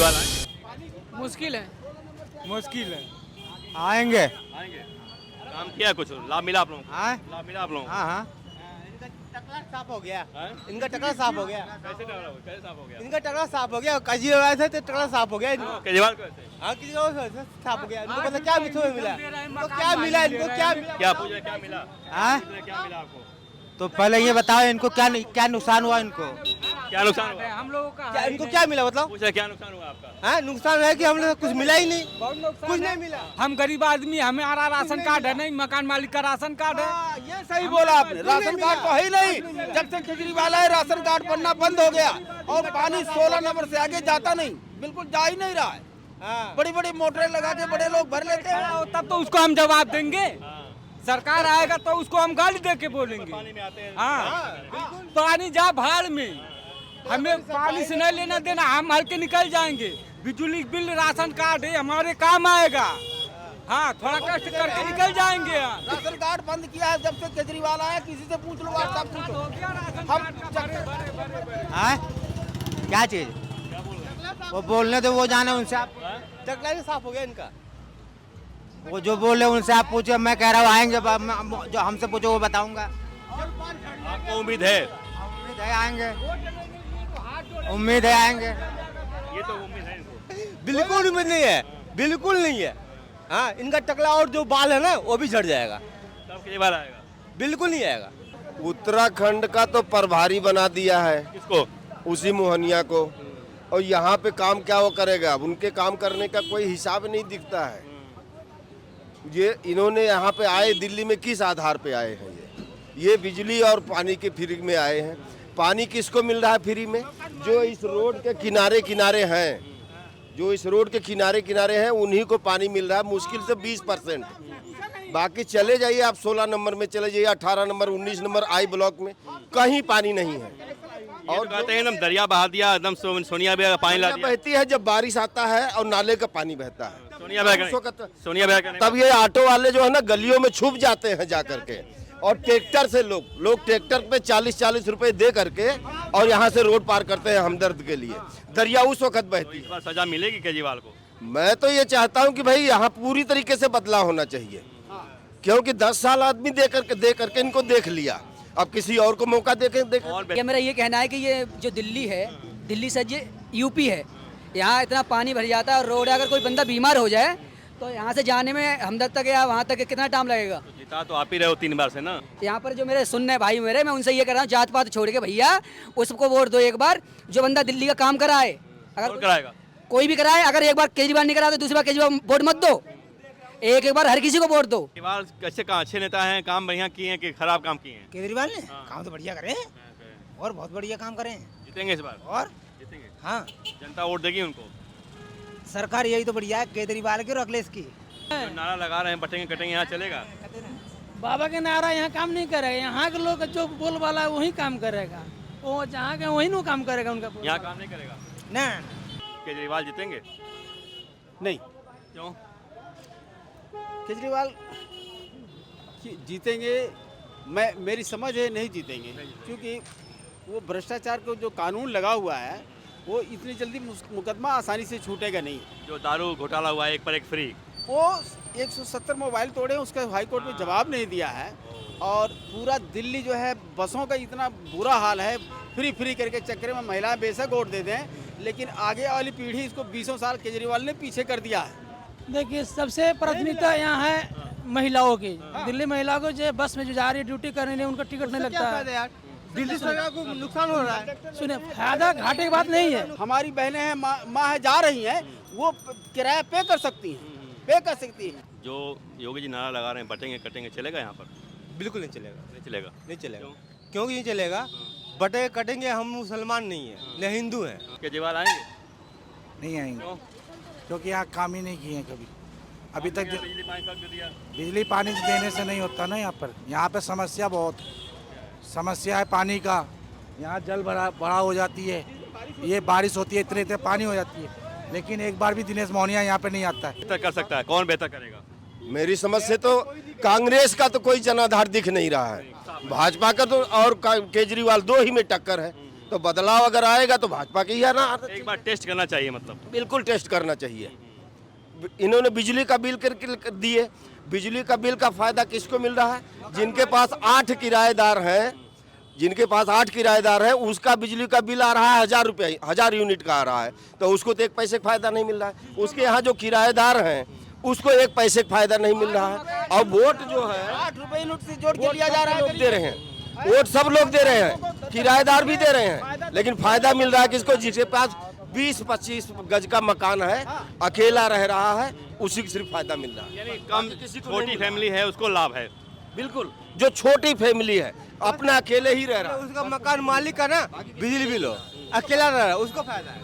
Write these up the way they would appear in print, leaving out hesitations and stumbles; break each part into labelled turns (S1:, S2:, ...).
S1: केजरीवाल आएंगे?
S2: मुश्किल है।
S3: मुश्किल है। आएंगे।
S1: आएंगे। काम किया कुछ, लाभ मिला आप लोगों को?
S3: हाँ
S1: लाभ मिला आप लोगों को?
S3: हाँ। इनका टकला साफ हो गया। इनका टकला साफ हो गया।
S1: कैसे टकरा हुआ? कैसे साफ हो गया?
S3: इनका टकला साफ हो गया। केजरीवाल से तो टकला साफ हो गया इनका।
S1: केजरीवाल को ऐसे?
S3: हाँ केजरीवाल से साफ हो गया। इनको पता क्या मिला? इनको क्या मिला? इनको क्या मिला?
S1: क्या पूछा, क्या मिला?
S3: हाँ
S1: क्या मिला आपको?
S3: तो पहले ये बताओ इनको क्या नुकसान हुआ इनको?
S1: क्या नुकसान हुआ?
S2: हम लोगों का
S3: क्या इनको क्या मिला मतलब?
S1: पूछा क्या नुकसान हुआ आपका?
S3: हाँ नुकसान है कि हम लोग कुछ मिला ही नहीं। कुछ नहीं मिला।
S2: हम गरीब आदमी, हमारा राशन कार्ड है नहीं, मकान मालिक का राशन कार्ड है।
S4: ये सही बोला आपने, राशन कार्ड तो है ही नहीं। जब से केजरीवाल आए राशन कार्ड बनना बंद हो गया और पानी 16 नंबर से आगे जाता नहीं, बिल्कुल जा ही नहीं रहा है। बड़ी बड़ी मोटरें लगा के बड़े लोग भर लेते हैं।
S2: तब तो उसको हम जवाब देंगे। सरकार आएगा तो उसको हम गाली दे के बोलेंगे।
S1: पानी में आते हैं।
S2: हाँ, पानी जा भाड़ में, हमें पानी से नहीं लेना देना, हम हल्के निकल जाएंगे। बिजली बिल, राशन कार्ड है, हमारे काम आएगा। हाँ, थोड़ा कष्ट करके निकल जाएंगे।
S4: राशन कार्ड बंद किया है जब से केजरीवाल आया, किसी से पूछ लो, आप सब पूछो।
S3: हाँ क्या चीज? वो बोलने दो, वो जाने उनसे। आप टकला भी साफ हो गया इनका। वो जो बोल रहे उनसे आप पूछो। मैं कह रहा हूँ आएंगे, जो हमसे पूछो वो बताऊंगा।
S1: आपको उम्मीद है?
S3: उम्मीद है आएंगे। उम्मीद है आएंगे।
S1: ये तो उम्मीद है इनको।
S3: बिल्कुल उम्मीद नहीं है, बिल्कुल नहीं है। हाँ इनका टकला और जो बाल है ना वो भी झड़ जाएगा।
S1: तब केजरीवाल आएगा?
S3: बिल्कुल नहीं आएगा।
S5: उत्तराखंड का तो प्रभारी बना दिया है
S1: किसको?
S5: उसी मोहनिया को। और यहाँ पे काम क्या वो करेगा? अब उनके काम करने का कोई हिसाब नहीं दिखता है। ये इन्होंने यहाँ पे आए दिल्ली में किस आधार पे आए हैं? ये बिजली और पानी के फ्री में आए हैं। पानी किसको मिल रहा है फ्री में? जो इस रोड के किनारे किनारे हैं, जो इस रोड के किनारे किनारे हैं उन्हीं को पानी मिल रहा है, मुश्किल से 20%। बाकी चले जाइए आप 16 नंबर में चले जाइए, 18 नंबर 19 नंबर आई ब्लॉक में कहीं पानी नहीं है।
S1: और कहते हैं एकदम दरिया बहा दिया, एकदम सोनिया बेरा पानी ला दिया।
S5: बहती है जब बारिश आता है और नाले का पानी बहता है।
S1: सोनिया बेरा का
S5: तब ये ऑटो वाले जो है ना गलियों में छुप जाते हैं जा करके, और ट्रैक्टर से लोग ट्रैक्टर पे 40-40 रुपए दे करके और यहाँ से रोड पार करते हैं हमदर्द के लिए। दरिया उस वक्त बहती है।
S1: सजा मिलेगी केजरीवाल को?
S5: मैं तो ये चाहता हूँ कि भाई यहाँ पूरी तरीके से बदलाव होना चाहिए, क्योंकि 10 साल आदमी दे करके इनको देख लिया, अब किसी और को मौका दे
S6: ये मेरा ये कहना है कि ये जो दिल्ली है, दिल्ली से ये यूपी है, यहाँ इतना पानी भर जाता है और रोड, अगर कोई बंदा बीमार हो जाए तो यहाँ से जाने में हमदर्द तक या वहाँ तक कितना टाइम लगेगा?
S1: तो जीता तो आप ही रहे हो 3 बार से ना।
S6: यहाँ पर जो मेरे सुनने भाई मेरे, मैं उनसे ये कह रहा हूँ, जात पात छोड़ के भैया उसको वोट दो एक बार, जो बंदा दिल्ली का काम कराए। अगर
S1: कराएगा
S6: कोई भी कराए, अगर एक बार केजरीवाल नहीं करा तो दूसरी बार केजरीवाल वोट मत दो, एक बार हर किसी को वोट दो।
S1: केजरीवाल कैसे अच्छे नेता हैं, काम बढ़िया किए हैं कि खराब काम किए हैं?
S4: केजरीवाल ने काम तो बढ़िया करे और बहुत बढ़िया काम करे।
S1: जीतेंगे इस बार?
S4: और
S1: जीतेंगे?
S4: हाँ,
S1: जनता वोट देगी उनको?
S4: सरकार यही तो बढ़िया है, केजरीवाल की और अखिलेश की।
S1: नारा लगा रहे हैं बटेंगे कटेंगे, यहाँ चलेगा?
S2: बाबा के नारा यहाँ काम नहीं करेगा। यहाँ के लोग जो बोल वाला है वही काम करेगा, वो जहाँ के वही नो काम करेगा उनका।
S1: यहाँ काम नहीं करेगा
S4: ना।
S1: केजरीवाल जीतेंगे?
S4: नहीं,
S1: क्यों?
S4: केजरीवाल जीतेंगे, मेरी समझ है नहीं जीतेंगे, क्योंकि वो भ्रष्टाचार को जो कानून लगा हुआ है वो इतनी जल्दी मुकदमा आसानी से छूटेगा नहीं।
S1: जो दारू घोटाला हुआ है, एक पर एक फ्री,
S4: वो 170 मोबाइल तोड़े, उसका हाई कोर्ट में जवाब नहीं दिया है। और पूरा दिल्ली जो है बसों का इतना बुरा हाल है, फ्री करके चक्कर में महिलाएं बेशक वोट दे दें, लेकिन आगे वाली पीढ़ी इसको 20 साल केजरीवाल ने पीछे कर दिया है।
S2: देखिए, सबसे प्राथमिकता यहाँ है महिलाओं की। दिल्ली महिलाओं को जो बस में जो जा रही है ड्यूटी करने, उनका टिकट नहीं लगता है।
S3: दिल्ली सरकार को नुकसान हो रहा है।
S2: सुने, फायदा घाटे की बात नहीं है।
S4: हमारी बहनें हैं, माँ है, जा रही हैं, वो किराया पे कर सकती हैं।
S1: जो योगी जी नारा लगा रहे हैं बटेंगे कटेंगे, चलेगा यहाँ पर?
S3: बिल्कुल नहीं चलेगा।
S1: नहीं चलेगा?
S3: नहीं चलेगा। क्यों नहीं चलेगा? बटे कटेंगे, हम मुसलमान नहीं है, न हिंदू हैं।
S1: केजरीवाल आएंगे?
S4: नहीं आएंगे।
S1: क्यों?
S4: क्योंकि यहाँ काम ही नहीं किए कभी अभी तक।
S1: बिजली पानी सब दे दिया।
S4: बिजली पानी देने से नहीं होता ना, यहाँ पे समस्या बहुत समस्या है पानी का। यहाँ जल बड़ा हो जाती है, ये बारिश होती है इतने पानी हो जाती है, लेकिन एक बार भी दिनेश मोहनिया यहाँ पे नहीं आता है।
S1: बेहतर कर सकता है? कौन बेहतर करेगा?
S5: मेरी समझ से तो कांग्रेस का तो कोई जनाधार दिख नहीं रहा है, भाजपा का तो और केजरीवाल दो ही में टक्कर है। तो बदलाव अगर आएगा तो भाजपा की ही आना।
S1: एक बार टेस्ट करना चाहिए मतलब।
S5: बिल्कुल टेस्ट करना चाहिए। इन्होंने बिजली का बिल कर दिए, बिजली का बिल का फायदा किसको मिल रहा है? जिनके पास 8 किराएदार हैं, जिनके पास 8 किराएदार हैं, उसका बिजली का बिल आ रहा है 1000 रुपये, 1000 यूनिट का आ रहा है, तो उसको तो 1 पैसे का फायदा नहीं मिल रहा है। उसके यहाँ जो किराएदार हैं उसको 1 पैसे का फायदा नहीं मिल रहा है। और वोट जो है
S4: 8 रुपए यूनिट से जोड़ के लिया जा रहा है।
S5: लोग दे रहे हैं, वोट सब लोग दे रहे हैं, किराएदार भी दे रहे हैं, लेकिन फायदा मिल रहा है किसको? जिसके पास 20-25 गज का मकान है, अकेला रह रहा है, उसी को सिर्फ फायदा मिल रहा है।
S1: यानी कम छोटी फैमिली है उसको लाभ है।
S5: बिल्कुल, जो छोटी फैमिली है अपना अकेले ही रह रहा है,
S3: उसका मकान मालिक का ना बिजली बिल हो, अकेला रह रहा है, उसको फायदा है।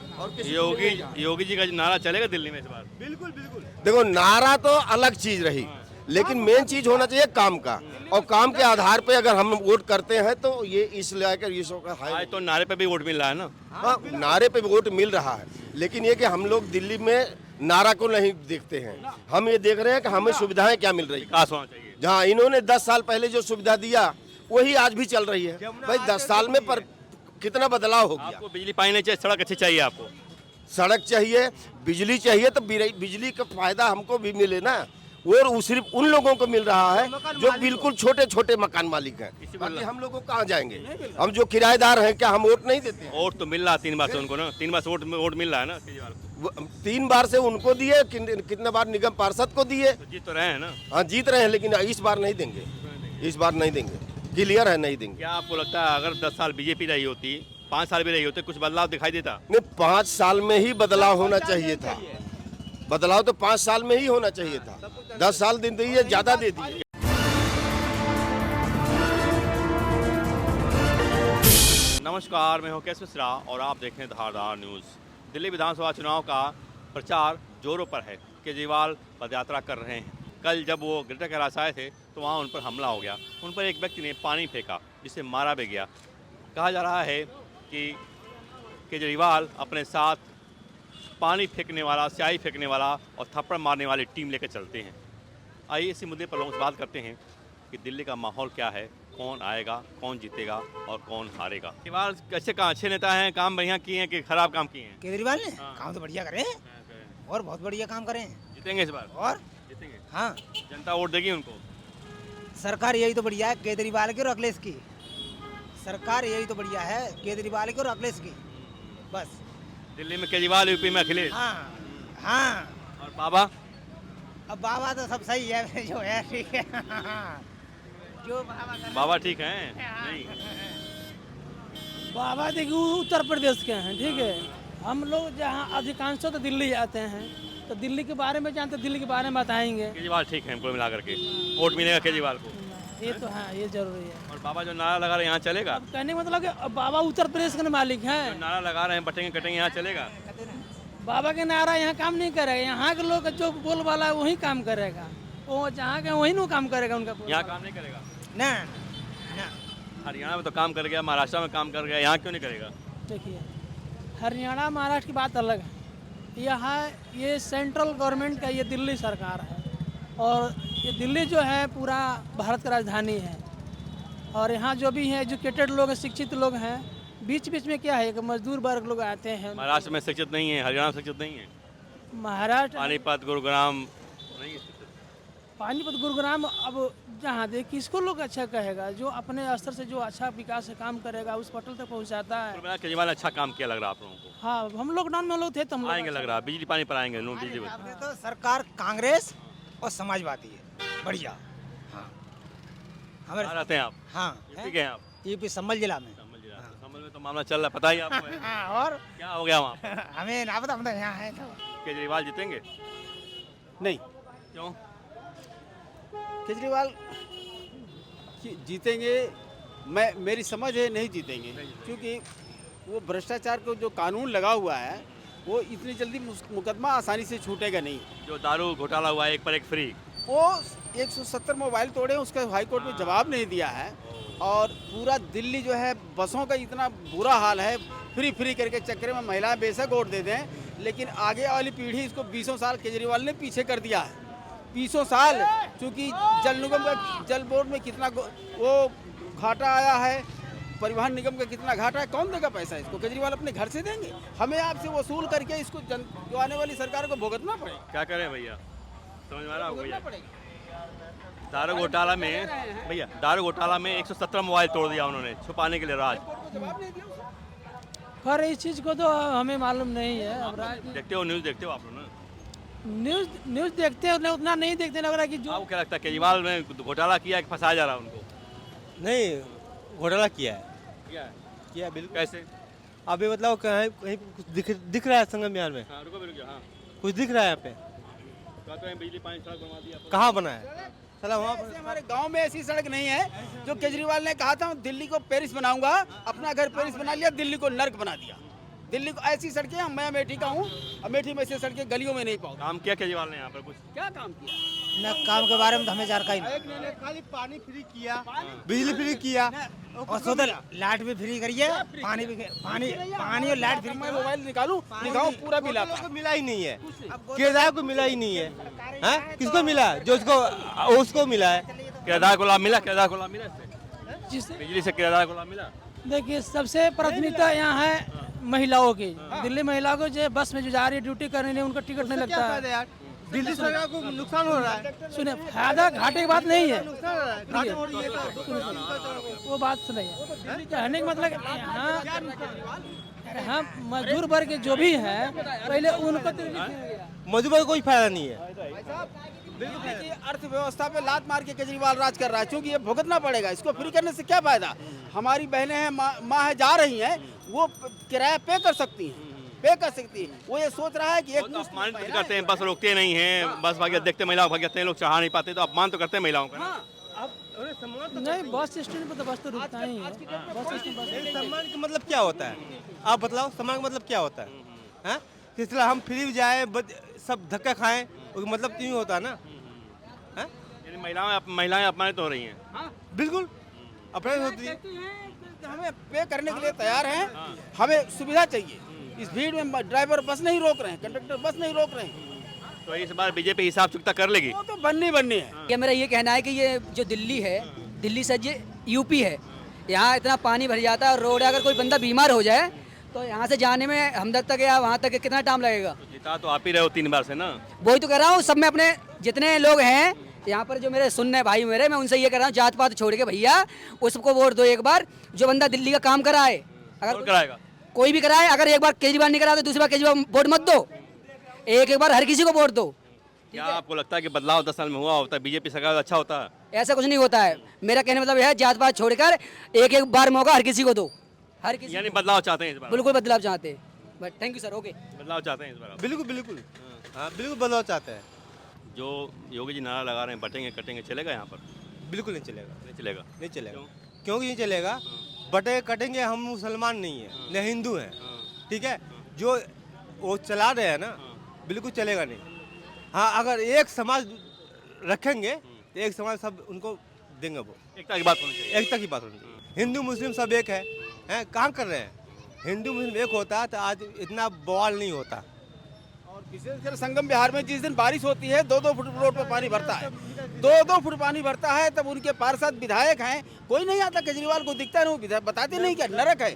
S1: योगी जी का जो नारा चलेगा दिल्ली में इस बार?
S3: बिल्कुल बिल्कुल।
S5: देखो नारा तो अलग चीज रही, लेकिन मेन चीज होना चाहिए काम का, और काम के आधार पे अगर हम वोट करते हैं तो ये इस लेकर ये का
S1: आज तो नारे पे भी वोट मिल रहा है ना।
S5: हाँ, नारे पे वोट मिल रहा है, लेकिन ये कि हम लोग दिल्ली में नारा को नहीं देखते हैं, हम ये देख रहे हैं कि हमें सुविधाएं क्या मिल रही है।
S1: विकास होना चाहिए।
S5: जहाँ इन्होंने 10 साल पहले जो सुविधा दिया वही आज भी चल रही है। भाई 10 साल में पर कितना बदलाव हो गया।
S1: आपको बिजली पानी नहीं चाहिए, सड़क अच्छी चाहिए आपको।
S5: सड़क चाहिए, बिजली चाहिए, तो बिजली का फायदा हमको भी मिले ना। और वो सिर्फ उन लोगों को मिल रहा है जो बिल्कुल छोटे छोटे मकान मालिक हैं। बाकी हम लोगों कहाँ जाएंगे? हम जो किराएदार हैं क्या हम वोट नहीं देते?
S1: वोट तो मिल रहा है 3 बार से उनको ना, 3 बार से वोट मिल रहा है ना केजरीवाल को।
S5: 3 बार से उनको दिए, कितना बार निगम पार्षद को दिए।
S1: तो जीत तो रहे हैं ना।
S5: हाँ जीत रहे हैं, लेकिन इस बार नहीं देंगे, इस बार नहीं देंगे, क्लियर है, नहीं देंगे।
S1: क्या आपको लगता है अगर 10 साल बीजेपी रही होती, 5 साल भी रही होती, कुछ बदलाव दिखाई देता?
S5: नहीं, 5 साल में ही बदलाव होना चाहिए था। बदलाव तो 5 साल में ही होना चाहिए था। 10 साल दिन दिए, ज्यादा दे दिए।
S1: नमस्कार, मैं हूं केएस मिश्रा और आप देख रहे हैं धारदार न्यूज़। दिल्ली विधानसभा चुनाव का प्रचार जोरों पर है। केजरीवाल पदयात्रा कर रहे हैं। कल जब वो ग्रेटर कैलाश आए थे तो वहाँ उन पर हमला हो गया। उन पर एक व्यक्ति ने पानी फेंका जिससे मारा भी गया। कहा जा रहा है कि केजरीवाल अपने साथ पानी फेंकने वाला, स्याही फेंकने वाला और थप्पड़ मारने वाली टीम लेकर चलते हैं। आइए इसी मुद्दे पर लोगों से बात करते हैं कि दिल्ली का माहौल क्या है, कौन आएगा, कौन जीतेगा और कौन हारेगा। केजरीवाल कैसे अच्छे नेता हैं, काम बढ़िया किए हैं कि खराब काम किए हैं?
S7: केजरीवाल ने
S1: हाँ।
S7: काम तो बढ़िया करे हैं और बहुत बढ़िया काम करे हैं।
S1: जीतेंगे इस बार?
S7: और
S1: जीतेंगे।
S7: हाँ,
S1: जनता वोट देगी उनको।
S7: सरकार यही तो बढ़िया है केजरीवाल की और अखिलेश की। सरकार यही तो बढ़िया है केजरीवाल की और अखिलेश की, बस।
S1: दिल्ली में केजरीवाल, यूपी में अखिलेश।
S7: हाँ हाँ।
S1: और बाबा?
S7: अब बाबा तो सब सही है जो है, ठीक है। जो
S1: बाबा ठीक हैं? नहीं।
S8: बाबा देखिए उत्तर प्रदेश के हैं, ठीक है। हम लोग जहाँ अधिकांश तो दिल्ली जाते हैं, तो दिल्ली के बारे में जानते, दिल्ली के बारे में बताएंगे।
S1: केजरीवाल ठीक है, कुल मिलाकर के वोट मिलेगा केजरीवाल को।
S8: ये तो हाँ, ये जरूरी है।
S1: और बाबा जो नारा लगा रहे हैं यहाँ चलेगा?
S8: अब कहने का मतलब कि अब बाबा उत्तर प्रदेश के मालिक
S1: जो
S8: हैं।
S1: नारा लगा रहे हैं बटेंगे कटेंगे यहाँ चलेगा?
S8: बाबा के नारा यहाँ काम नहीं करेगा। यहाँ के लोग जो बोल वाला है वही काम करेगा। वो जहाँ के वही नो काम करेगा उनका।
S1: यहाँ काम नहीं करेगा?
S7: ना ना।
S1: हरियाणा में तो काम कर गया, महाराष्ट्र में काम कर गया, यहाँ क्यों नहीं करेगा?
S8: देखिए, हरियाणा महाराष्ट्र की बात अलग है। यहाँ ये सेंट्रल गवर्नमेंट का, ये दिल्ली सरकार है और ये दिल्ली जो है पूरा भारत का राजधानी है। और यहाँ जो भी हैं एजुकेटेड लोग हैं, शिक्षित लोग हैं। बीच बीच में क्या है कि मजदूर वर्ग लोग आते हैं।
S1: महाराष्ट्र में शिक्षित नहीं है, हरियाणा में शिक्षित नहीं है।
S8: महाराष्ट्र,
S1: पानीपत, गुरुग्राम नहीं है।
S8: पानीपत, गुरुग्राम, अब जहाँ देख किसको लोग अच्छा कहेगा? जो अपने स्तर से जो अच्छा विकास से काम करेगा उस पटल तक पहुँचाता है।
S1: कुल मिलाकर केजरीवाल ने अच्छा काम किया लग रहा है आप लोगों को?
S8: हाँ, हम लॉकडाउन में लोग थे तो हम लोग
S1: आएंगे लग रहा है, बिजली पानी पर आएंगे, नो बिजली।
S7: तो सरकार कांग्रेस और समाजवादी है, बढ़िया। हाँ, हमारे
S1: कहाँ रहते हैं आप?
S7: हाँ,
S1: यूपी के हैं आप?
S7: यूपी संभल जिला में।
S1: संभल जिला। संभल में तो मामला चल रहा है, पता ही आपको है।
S7: हाँ, और
S1: क्या हो गया वहाँ पे?
S7: हमें ना पता, हम तो यहाँ है तो।
S1: केजरीवाल जीतेंगे?
S4: नहीं,
S1: क्यों?
S4: केजरीवाल जीतेंगे, मेरी समझ है नहीं जीतेंगे, क्योंकि वो भ्रष्टाचार को जो कानून लगा हुआ है वो इतनी जल्दी मुकदमा आसानी से छूटेगा नहीं।
S1: जो दारू घोटाला हुआ है, एक पर एक फ्री,
S4: वो 170 मोबाइल तोड़े, उसका हाई कोर्ट में जवाब नहीं दिया है। और पूरा दिल्ली जो है बसों का इतना बुरा हाल है, फ्री फ्री करके चक्कर में महिलाएं बेशक वोट दे दें, लेकिन आगे वाली पीढ़ी इसको 20 साल केजरीवाल ने पीछे कर दिया है। 20 साल, चूँकि जल निगम का, जल बोर्ड में कितना वो घाटा आया है, परिवहन निगम का कितना घाटा है, कौन देगा पैसा इसको? केजरीवाल अपने घर से देंगे? हमें आपसे वसूल करके इसको जो आने वाली सरकार को भुगतना पड़ेगा,
S1: क्या करें भैया, समझ में आ रहा है
S4: भुगतना
S1: भैया?
S4: पड़ेगा।
S1: दारू घोटाला में भैया, दारू घोटाला में 117 मोबाइल तोड़ दिया उन्होंने छुपाने के लिए राज।
S4: जवाब नहीं दिया उसको।
S8: खैर इस चीज़ को तो हमें मालूम नहीं है। अब
S1: देखते हो न्यूज़, देखते हो आप लोग ना?
S8: न्यूज़ देखते हैं, उतना नहीं देखते, लग रहा है कि जो
S1: आपको क्या लगता है केजरीवाल में घोटाला किया है कि फंसाया जा रहा है उनको?
S3: नहीं, घोटाला किया है,
S1: किया है बिल्कुल। कैसे?
S3: अभी मतलब कहीं कहीं कुछ दिख रहा है संगम बिहार में,
S1: हाँ, रुको रुको, हाँ,
S3: कुछ दिख रहा है यहाँ पे?
S1: कहते हैं बिजली पानी सड़क बनवा दिया।
S3: कहाँ बना है? चला वहाँ
S4: ऐसे हमारे गांव में ऐसी सड़क नहीं है जो केजरीवाल ने कहा था दिल्ली को पेरिस बनाऊंगा, अपना घर पेरिस बना लिया, दिल्ली को नर्क बना दिया। दिल्ली को ऐसी सड़कें, मैं अमेठी का हूँ, अमेठी में ऐसी सड़कें गलियों में नहीं पाऊँ।
S1: काम किया केजरीवाल ने यहाँ पर कुछ?
S4: क्या काम किया?
S7: न काम के बारे में तो हमें जानकारी नहीं।
S3: एक ने खाली पानी फ्री किया, बिजली फ्री किया,
S7: और सोचो लाइट भी फ्री करिए, पानी भी पानी और लाइट फ्री।
S4: मैं मोबाइल निकालूं, दिखाऊं, पूरा बिल आता है।
S3: को मिला ही नहीं है, केदार को मिला ही नहीं है, हाँ? किसको मिला? जो उसको मिला है।
S1: केदार को लाभ मिला? केदार को लाभ मिला इससे?
S8: जिससे
S1: बिजली से केदार को लाभ मिला?
S8: देखिए सबसे प्राथमिकता यहाँ है महिलाओं की। दिल्ली महिलाओं को जो बस में जो जा रही है ड्यूटी करने नहीं, उनका टिकट नहीं लगता है।
S3: यार दिल्ली सरकार को नुकसान हो रहा है,
S8: सुने, फायदा घाटे की बात नहीं है,
S3: नुकसान हो रहा है, घाटे हो रही है
S8: वो बात सुनिए। कहने का मतलब यहाँ मजदूर वर्ग के जो भी हैं पहले उनको
S3: मजदूर को कोई फायदा नहीं है।
S4: देखिए, अर्थव्यवस्था पे लात मार के केजरीवाल राज कर रहा है, क्योंकि ये भुगतना पड़ेगा। इसको फ्री करने से क्या फायदा? हमारी बहनें हैं, माँ है, जा रही हैं, वो किराया पे कर सकती हैं, वो ये सोच रहा है कि एक
S1: तो अपमान तो करते हैं, बस रोकते नहीं हैं, बस भाग्य देखते महिलाओं भाग्य हैं, लोग चढ़ा नहीं पाते, तो अपमान तो करते हैं महिलाओं का।
S8: नहीं, बस स्टैंड पर तो बस तो रुकता ही है। बस स्टैंड
S3: सम्मान का मतलब क्या होता है? आप बताओ, सम्मान का मतलब क्या होता है? हैं? किस तरह हम फ्री जाए, सब धक्का खाएं, उसका मतलब क्यों होता है ना? हैं?
S1: यानी महिलाएं अपमानित हो रही हैं।
S3: बिल्कुल अपराध होती है।
S4: हमें पे करने के लिए तैयार हैं, हमें सुविधा चाहिए। इस भीड़ में ड्राइवर बस नहीं रोक रहे हैं, कंडक्टर बस नहीं रोक रहे हैं,
S1: तो इस बार बीजेपी हिसाब चुकता कर लेगी?
S4: वो तो बननी है।
S6: ये मेरा ये कहना है कि ये जो दिल्ली है, दिल्ली से ये यूपी है, यहाँ इतना पानी भर जाता है और रोड, अगर कोई बंदा बीमार हो जाए तो यहाँ से जाने में हमदर्द तक या वहाँ तक कितना टाइम लगेगा?
S1: तो जीता तो आप ही रहे हो 3 बार से ना।
S6: वही तो कह रहा हूँ, सब में अपने जितने लोग हैं यहाँ पर जो मेरे सुनने भाई मेरे, मैं उनसे ये कह रहा हूँ, जात पात छोड़ के भैया उसको वोट दो एक बार, जो बंदा दिल्ली का काम कराए।
S1: कौन कराएगा?
S6: कोई भी कराए, अगर एक बार केजरीवाल नहीं करा तो दूसरी बार केजरीवाल वोट मत दो, एक बार हर किसी को वोट दो।
S1: क्या आपको लगता है कि बदलाव 10 साल में हुआ होता है, बीजेपी सरकार अच्छा होता है?
S6: ऐसा कुछ नहीं होता है। मेरा कहने मतलब यह है, जात पात छोड़कर एक बार मौका हर किसी को दो, हर किसी।
S1: यानी बदलाव चाहते हैं इस बार?
S6: बिल्कुल बदलाव चाहते हैं। But thank you sir, okay.
S1: बदलाव चाहते हैं इस बार आप?
S3: बिल्कुल हाँ, बिल्कुल बदलाव चाहते हैं।
S1: जो योगी जी नारा लगा रहे हैं बटेंगे कटेंगे, चलेगा यहाँ पर?
S3: बिल्कुल नहीं चलेगा,
S1: नहीं चलेगा।
S3: नहीं चलेगा। क्योंकि नहीं चलेगा? बटे कटेंगे, हम मुसलमान नहीं है, न हिंदू हैं, ठीक है? जो वो चला रहे हैं ना, बिल्कुल चलेगा नहीं। हाँ, अगर एक समाज रखेंगे तो एक समाज सब उनको देंगे, वो
S1: एकता की बात होनी चाहिए।
S3: एकता की बात होनी चाहिए। हिंदू मुस्लिम सब एक है, काम कर रहे हैं। हिंदू मुस्लिम एक होता तो आज इतना बवाल नहीं होता।
S4: और विशेषकर संगम बिहार में जिस दिन बारिश होती है, 2-2 फुट रोड पर पानी भरता है, 2-2 फुट पानी भरता है, तब उनके पार्षद विधायक हैं, कोई नहीं आता, केजरीवाल को दिखता नहीं, विधायक बताते नहीं क्या नरक है।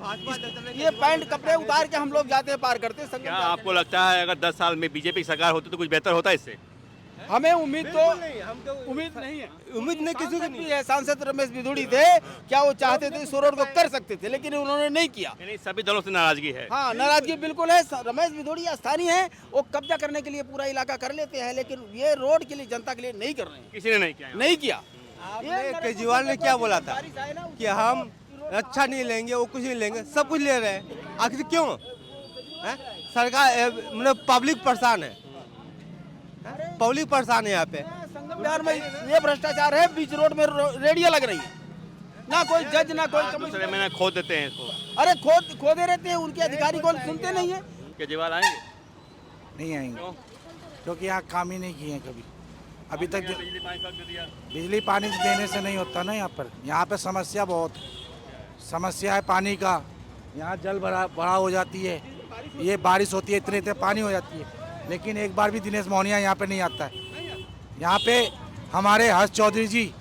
S4: ये पैंट कपड़े उतार के हम लोग जाते हैं, पार करते हैं।
S1: क्या आपको लगता है अगर 10 साल में बीजेपी की सरकार होती तो कुछ बेहतर होता इससे?
S4: हमें उम्मीद तो उम्मीद नहीं है, उम्मीद नहीं किसी की नहीं है। सांसद रमेश बिधूड़ी थे, क्या वो चाहते थे इस रोड को कर सकते थे, लेकिन उन्होंने नहीं किया।
S1: यानी सभी दलों से नाराजगी है।
S4: हाँ, नाराजगी बिल्कुल है। रमेश बिधूड़ी स्थानीय है, वो कब्जा करने के लिए पूरा इलाका कर लेते हैं, लेकिन ये रोड के लिए जनता के लिए नहीं कर रहे हैं,
S1: किसी ने नहीं किया।
S4: नहीं किया।
S3: केजरीवाल ने क्या बोला था कि हम अच्छा नहीं लेंगे, वो कुछ नहीं लेंगे, सब कुछ ले रहे हैं। आखिर क्यों? सरकार मतलब पब्लिक परेशान है, पब्लिक परेशान है यहाँ पे।
S4: संगम बिहार में ये भ्रष्टाचार है, बीच रोड में रेडियो लग रही है, ना कोई जज ना कोई
S1: दूसरे महीने खो देते हैं इसको।
S4: अरे खोदे रहते हैं, उनके अधिकारी कौन सुनते नहीं है।
S1: केजरीवाल आएंगे?
S7: नहीं आएंगे, क्योंकि यहाँ काम ही नहीं किए हैं कभी अभी तक।
S1: बिजली पानी सब दे दिया।
S7: बिजली पानी देने से नहीं होता ना, यहाँ पे समस्या बहुत समस्या है पानी का। यहाँ जल बड़ा हो जाती है, ये बारिश होती है, इतने पानी हो जाती है, लेकिन एक बार भी दिनेश मोहनिया यहाँ पे नहीं आता है। यहाँ पे हमारे हर्ष चौधरी जी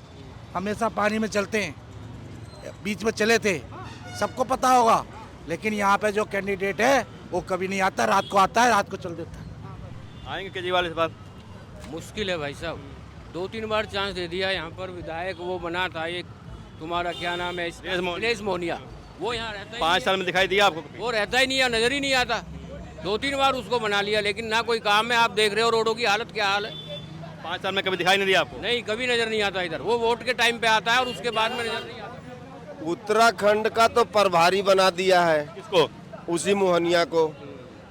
S7: हमेशा पानी में चलते हैं, बीच में चले थे, सबको पता होगा, लेकिन यहाँ पे जो कैंडिडेट है वो कभी नहीं आता, रात को आता है, रात को चल देता है।
S1: आएंगे केजरीवाल इस बार?
S9: मुश्किल है भाई साहब, 2-3 बार चांस दे दिया। यहाँ पर विधायक वो बना था एक, तुम्हारा क्या नाम है, दिनेश मोहनिया, वो यहाँ रहता ही
S1: 5 साल में दिखाई दिया आपको?
S9: वो रहता ही नहीं है, नजर ही नहीं आता। 2-3 बार उसको बना लिया, लेकिन ना कोई काम है। आप देख रहे हो रोडों की हालत क्या हाल है।
S1: 5 साल में कभी दिखाई नहीं दिया आपको?
S9: नहीं, कभी नजर नहीं आता इधर। वो वोट के टाइम पे आता है और उसके बाद में नजर नहीं आता।
S5: उत्तराखंड का तो प्रभारी बना दिया है
S1: किसको?
S5: उसी मोहनिया को।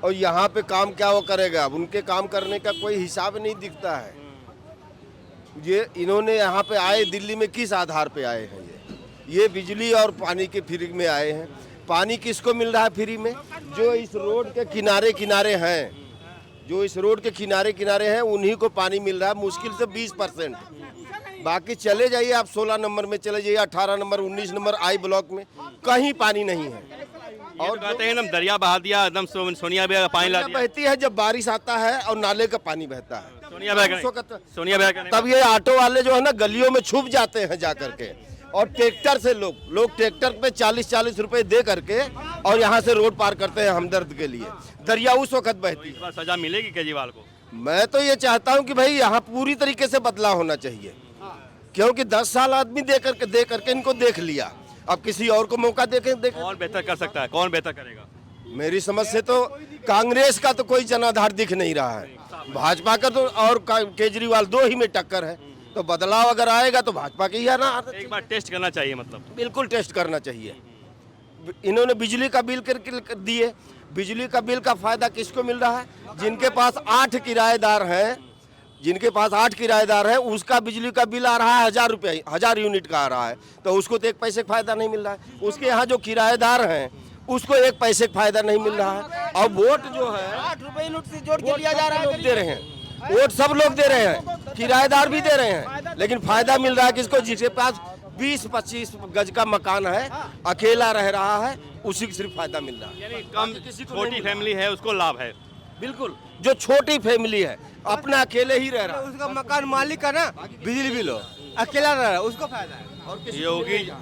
S5: और यहाँ पे काम क्या वो करेगा? अब उनके काम करने का कोई हिसाब नहीं दिखता है। ये इन्होंने यहाँ पे आए, दिल्ली में किस आधार पे आए हैं? ये बिजली और पानी के फ्री में आए हैं। पानी किसको मिल रहा है फ्री में? जो इस रोड के किनारे किनारे हैं, जो इस रोड के किनारे किनारे हैं उन्हीं को पानी मिल रहा है, मुश्किल से 20%। बाकी चले जाइए आप 16 नंबर में चले जाइए, 18 नंबर, 19 नंबर आई ब्लॉक में कहीं पानी नहीं है।
S1: और कहते हैं एकदम दरिया बहा दिया, एकदम सोनिया बेगा पानी ला दिया।
S5: बहती है जब बारिश आता है और नाले का पानी बहता है।
S1: सोनिया बेगा, सोनिया बेगा
S5: तब ये ऑटो वाले जो है ना गलियों में छुप जाते हैं जा करके, और ट्रैक्टर से लोग ट्रैक्टर पे 40-40 रुपए दे करके और यहाँ से रोड पार करते हैं हमदर्द के लिए। दरिया उस वक्त बहती है।
S1: इस बार सजा मिलेगी केजरीवाल को?
S5: मैं तो ये चाहता हूँ कि भाई यहाँ पूरी तरीके से बदलाव होना चाहिए, क्योंकि 10 साल आदमी दे करके इनको देख लिया, अब किसी और को मौका देखें।
S1: कौन बेहतर कर सकता है? कौन बेहतर करेगा?
S5: मेरी समझ से तो कांग्रेस का तो कोई जनाधार दिख नहीं रहा है, भाजपा का तो और केजरीवाल 2 ही में टक्कर है। तो बदलाव अगर आएगा तो भाजपा की ही आना।
S1: एक बार टेस्ट करना चाहिए, मतलब
S5: बिल्कुल टेस्ट करना चाहिए। इन्होंने बिजली का बिल कर दिए, बिजली का बिल का फायदा किसको मिल रहा है? जिनके पास 8 किराएदार हैं, जिनके पास 8 किराएदार हैं, उसका बिजली का बिल आ रहा है 1000 रुपये, 1000 यूनिट का आ रहा है, तो उसको तो 1 पैसे का फायदा नहीं मिल रहा है। उसके यहाँ जो किराएदार हैं उसको 1 पैसे का फायदा नहीं मिल रहा है। और वोट जो है
S4: 8 रुपए यूनिट से जोड़ के लिया जा रहा है,
S5: दे रहे हैं, वोट सब लोग दे रहे हैं, किराएदार भी दे रहे हैं, लेकिन फायदा मिल रहा है किसको? जिसके पास 20-25 गज का मकान है, अकेला रह रहा है, उसी को सिर्फ फायदा मिल रहा है।
S1: यानी कम छोटी फैमिली है उसको लाभ है।
S5: बिल्कुल, जो छोटी फैमिली है अपना अकेले ही रह रहा है,
S3: उसका मकान मालिक है ना, बिजली बिल हो, अकेला रह रहा है, उसको फायदा है।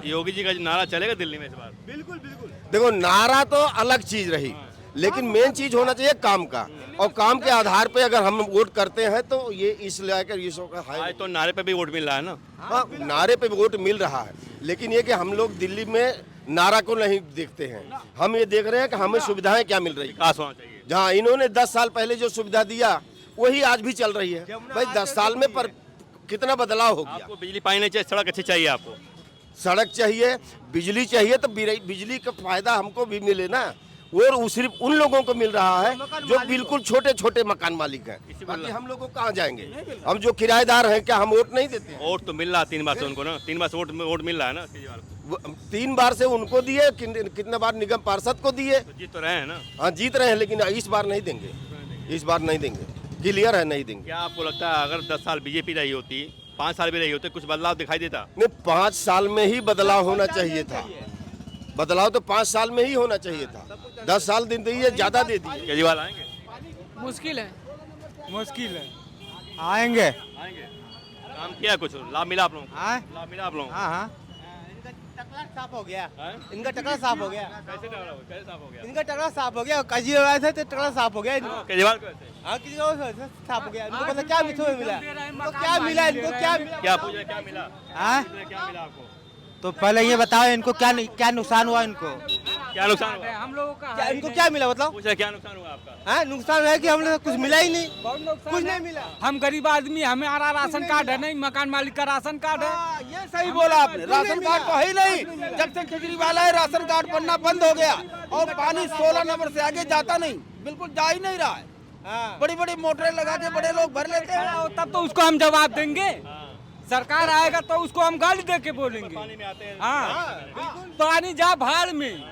S1: योगी जी का नारा चलेगा दिल्ली में इस बार?
S3: बिल्कुल बिल्कुल।
S5: देखो नारा तो अलग चीज रही, लेकिन मेन चीज होना चाहिए काम का, और काम के आधार पे अगर हम वोट करते हैं तो ये इसलिए
S1: आज तो नारे पे भी वोट मिल रहा है ना?
S5: हाँ, नारे पे वोट मिल रहा है, लेकिन ये कि हम लोग दिल्ली में नारा को नहीं देखते हैं, हम ये देख रहे हैं कि हमें सुविधाएं क्या मिल रही है।
S1: विकास होना चाहिए।
S5: जहाँ इन्होंने 10 साल पहले जो सुविधा दिया वही आज भी चल रही है। भाई 10 साल में पर कितना बदलाव हो गया।
S1: आपको बिजली पानी नहीं चाहिए, सड़क अच्छी चाहिए आपको?
S5: सड़क चाहिए, बिजली चाहिए, तो बिजली का फायदा हमको भी मिले ना। और सिर्फ उन लोगों को मिल रहा है जो बिल्कुल छोटे छोटे मकान मालिक हैं, बाकी हम लोग को कहाँ जाएंगे? हम जो किराएदार हैं क्या हम वोट नहीं देते?
S1: वोट तो मिल रहा है 3 बार से उनको ना, 3 बार से वोट मिल रहा है ना केजरीवाल को।
S5: 3 बार से उनको दिए, कितने बार निगम पार्षद को दिए।
S1: तो जीत तो रहे हैं ना?
S5: हाँ जीत रहे हैं, लेकिन इस बार नहीं देंगे, इस बार नहीं देंगे, क्लियर है, नहीं देंगे।
S1: क्या आपको लगता है अगर 10 साल बीजेपी रही होती, 5 साल भी रही होती, कुछ बदलाव दिखाई देता?
S5: नहीं, 5 साल में ही बदलाव होना चाहिए था। बदलाव तो 5 साल में ही होना चाहिए था। 10 साल दिन दिए, ज्यादा दे दिए।
S1: केजरीवाल आएंगे?
S8: मुश्किल है।
S2: मुश्किल है।
S3: आएंगे।
S1: आएंगे। काम किया कुछ, लाभ मिला आप लोगों को?
S3: हाँ
S1: लाभ मिला आप लोगों को?
S3: हाँ। इनका टकला साफ हो गया, इनका टकला साफ हो गया,
S1: कैसे साफ हो गया?
S3: इनका टकला साफ हो गया। केजरीवाल थे तो टकला साफ हो गया इनका।
S1: केजरीवाल को ऐसे?
S3: हाँ, किसी को साफ हो गया। इनको पता क्या मिला? इनको क्या मिला? इनको क्या मिला?
S1: क्या पूछा, क्या मिला?
S3: हाँ,
S1: क्या मिला आपको?
S3: तो पहले ये बताओ इनको क्या नुकसान हुआ? इनको
S1: क्या नुकसान हुआ?
S2: हम लोगों का
S3: क्या, इनको क्या मिला मतलब?
S1: पूछा क्या नुकसान हुआ आपका?
S3: हाँ, नुकसान है कि हम लोग कुछ मिला ही नहीं, कुछ नहीं मिला।
S2: हम गरीब आदमी, हमें आ रहा राशन कार्ड है नहीं, मकान मालिक का राशन कार्ड है।
S4: ये सही बोला आपने, राशन कार्ड तो है ही नहीं। जब से केजरीवाल आए राशन कार्ड बनना बंद हो गया, और पानी 16 नंबर से आगे जाता नहीं, बिल्कुल जा ही नहीं रहा है। बड़ी बड़ी मोटरें लगा के बड़े लोग भर लेते हैं।
S2: तब तो उसको हम जवाब देंगे। सरकार आएगा तो उसको हम गाली दे के बोलेंगे। हाँ, पानी जा भाड़ में,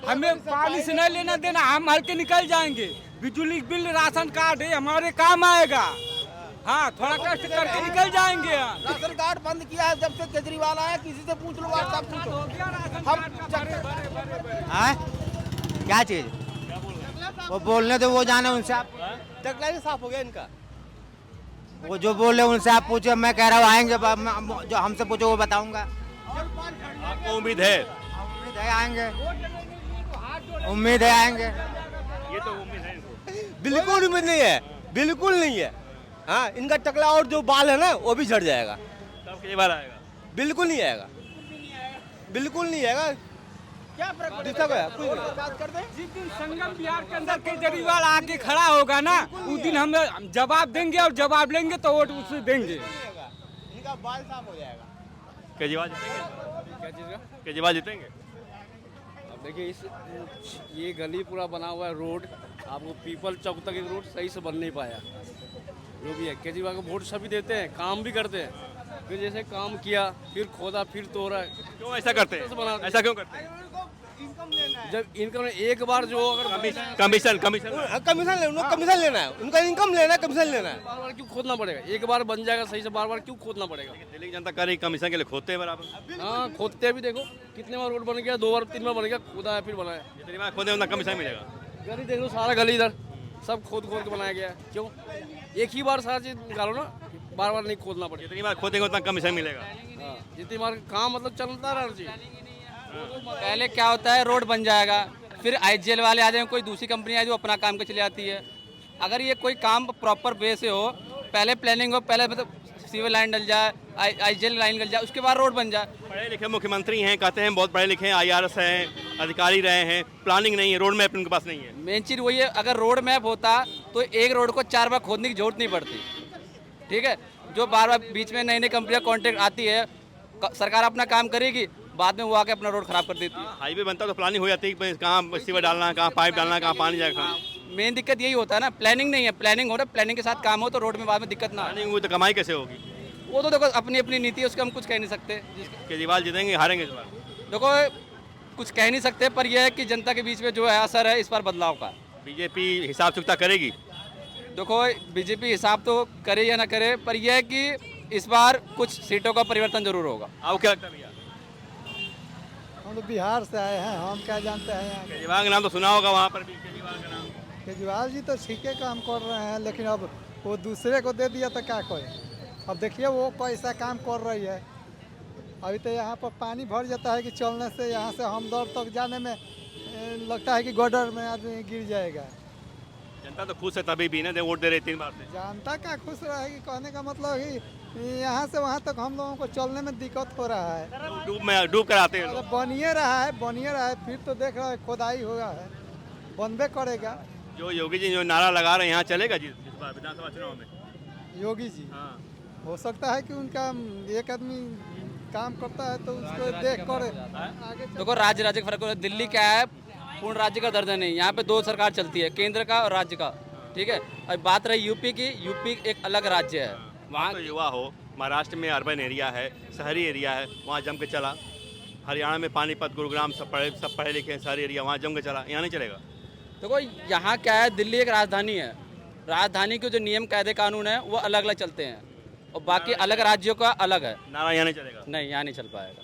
S2: हमें पानी से नहीं लेना देना, हम हल्के निकल जाएंगे। बिजली बिल, राशन कार्ड है, हमारे काम आएगा। हाँ, थोड़ा कष्ट करके निकल जाएंगे।
S4: राशन कार्ड बंद किया है जब से केजरीवाल आया, किसी से पूछ लो, आप सब पूछो।
S3: हाँ, क्या चीज? वो बोलने तो वो जाने उनसे। आप टकला भी साफ हो गया इनका, वो जो बोल रहे उनसे आप पूछे। मैं कह रहा हूँ आएंगे, जो हमसे पूछो वो बताऊंगा।
S1: आपको उम्मीद है?
S3: उम्मीद है आएंगे, उम्मीद है आएंगे।
S1: ये तो उम्मीद है इनको।
S10: बिल्कुल उम्मीद नहीं है, बिल्कुल नहीं है। हाँ, इनका टकला और जो बाल है ना वो भी झड़ जाएगा।
S1: तब केजरीवाल आएगा।
S10: बिल्कुल नहीं आएगा, बिल्कुल नहीं आएगा।
S4: क्या फर्क
S10: दिखता गया कोई नहीं।
S4: बात कर दें।
S2: जिस दिन संगम बिहार के अंदर केजरीवाल आके खड़ा होगा ना, उस दिन हम जवाब देंगे और जवाब लेंगे तो वोट उसे देंगे।
S10: इनका बाल साफ हो जाएगा।
S1: केजरीवाल जीतेंगे? क्या चीज़ का? केजरीवाल जीतेंगे?
S11: अब देखिए ये गली पूरा बना हुआ है रोड, आपको पीपल चौक तक एक रोड सही से बन नहीं पाया। जो भी है केजरीवाल को वोट सभी देते हैं, काम भी करते हैं, फिर जैसे काम किया फिर खोदा फिर तोड़ा।
S1: क्यों ऐसा करते हैं? ऐसा क्यों करते हैं?
S11: जब इनकम एक बार जो अगर
S1: कमीशन
S10: कमीशन ले, उनको कमीशन लेना है, उनका इनकम लेना है, कमीशन लेना है।
S11: बार बार क्यों खोदना पड़ेगा? एक बार बन जाएगा सही से, बार बार क्यों खोदना पड़ेगा?
S1: दिल्ली की जनता कर रही कमीशन के लिए खोदते हैं बराबर।
S11: हाँ खोदते भी, देखो कितने बार रोड बन गया, 2 बार 3 बार बन गया, खोदा है फिर बनाया।
S1: जितनी बार खोदे उतना कमीशन मिलेगा।
S11: गली देख लो, सारा गली इधर सब खोद खोद के बनाया गया है। क्यों? एक ही बार सारा चीज निकालो ना, बार बार नहीं खोदना पड़ेगा।
S1: जितनी बार खोदेंगे उतना कमीशन मिलेगा।
S11: हाँ, जितनी बार काम मतलब चलता रहना चाहिए।
S12: पहले क्या होता है, रोड बन जाएगा, फिर आईजीएल वाले आ जाएंगे, कोई दूसरी कंपनी आ जाए जो अपना काम के चले जाती है। अगर ये कोई काम प्रॉपर वे से हो, पहले प्लानिंग हो, पहले मतलब सीवर लाइन डल जाए, आईजीएल लाइन डल जाए, उसके बाद रोड बन जाए।
S1: पढ़े लिखे मुख्यमंत्री हैं, कहते हैं बहुत पढ़े लिखे हैं, IRS हैं, अधिकारी रहे हैं, प्लानिंग नहीं है, रोड मैप उनके पास नहीं है।
S12: मेन चीज़ वही है, अगर रोड मैप होता तो एक रोड को 4 बार खोदने की जरूरत नहीं पड़ती। ठीक है, जो बार बार बीच में नई नई कंपनियां कॉन्ट्रैक्ट आती है, सरकार अपना काम करेगी, बाद में वो आके अपना रोड खराब कर देती है।
S1: हाईवे बनता तो प्लानिंग हो जाती है, कहाँ सीवर डालना, कहाँ पाइप डालना, कहाँ पानी जाएगा।
S12: मेन दिक्कत यही होता है ना, प्लानिंग नहीं है। प्लानिंग हो रहा है, प्लानिंग के साथ काम हो तो रोड में बाद में दिक्कत ना आए।
S1: प्लानिंग हुई तो कमाई कैसे होगी?
S12: वो तो देखो अपनी अपनी नीति है, उसका हम कुछ कह नहीं सकते।
S1: केजरीवाल जीतेंगे हारेंगे इस बार?
S12: देखो कुछ कह नहीं सकते, पर यह है कि जनता के बीच में जो है असर है इस बार बदलाव का।
S1: बीजेपी हिसाब चुकता करेगी?
S12: देखो बीजेपी हिसाब तो करे या ना करे, पर यह है कि इस बार कुछ सीटों का परिवर्तन जरूर होगा।
S1: आपको क्या लगता है भैया?
S13: हम तो बिहार से आए हैं, हम क्या जानते हैं यहाँ।
S1: केजरीवाल का नाम तो सुना होगा वहाँ पर भी, केजरीवाल का नाम।
S13: केजरीवाल जी तो ठीक है काम कर रहे हैं, लेकिन अब वो दूसरे को दे दिया तो क्या करें। अब देखिए वो कैसा काम कर रही है। अभी तो यहाँ पर पानी भर जाता है कि चलने से यहाँ से हमदर्द तक जाने में लगता है कि गटर में आदमी गिर जाएगा।
S1: जनता तो खुश है तभी भी ना, वोट दे रहे 3 बार से।
S13: जनता क्या खुश रहेगी, कहने का मतलब कि यहाँ से वहाँ तक हम लोगों को चलने में दिक्कत हो रहा है।
S1: डूब कर आते हैं लोग।
S13: बनिए रहा है, फिर तो देख रहा है खोदाई हुआ है, बनबे करेगा।
S1: जो योगी जी जो नारा लगा रहे हैं यहाँ चलेगा जी इस बार विधानसभा चुनाव में?
S13: योगी जी,
S1: हाँ,
S13: हो सकता है कि उनका एक आदमी काम करता है तो उसको देख कर आगे।
S12: देखो राज्य राज्य का फर्क है। दिल्ली क्या है, पूर्ण राज्य का दर्जा नहीं, यहाँ पे 2 सरकार चलती है, केंद्र का और राज्य का। ठीक है, अब बात रही यूपी की, यूपी एक अलग राज्य है।
S1: वहाँ तो युवा हो, महाराष्ट्र में अर्बन एरिया है, शहरी एरिया है, वहाँ जम के चला। हरियाणा में पानीपत, गुरुग्राम सब पढ़े लिखे हैं, शहरी एरिया, वहाँ जम के चला, यहाँ नहीं चलेगा।
S12: देखो यहाँ क्या है, दिल्ली एक राजधानी है, राजधानी के जो नियम कायदे कानून है वो अलग अलग चलते हैं, और बाकी अलग राज्यों का अलग है।
S1: नारा यहाँ नहीं चलेगा?
S12: नहीं, यहाँ नहीं चल पाएगा।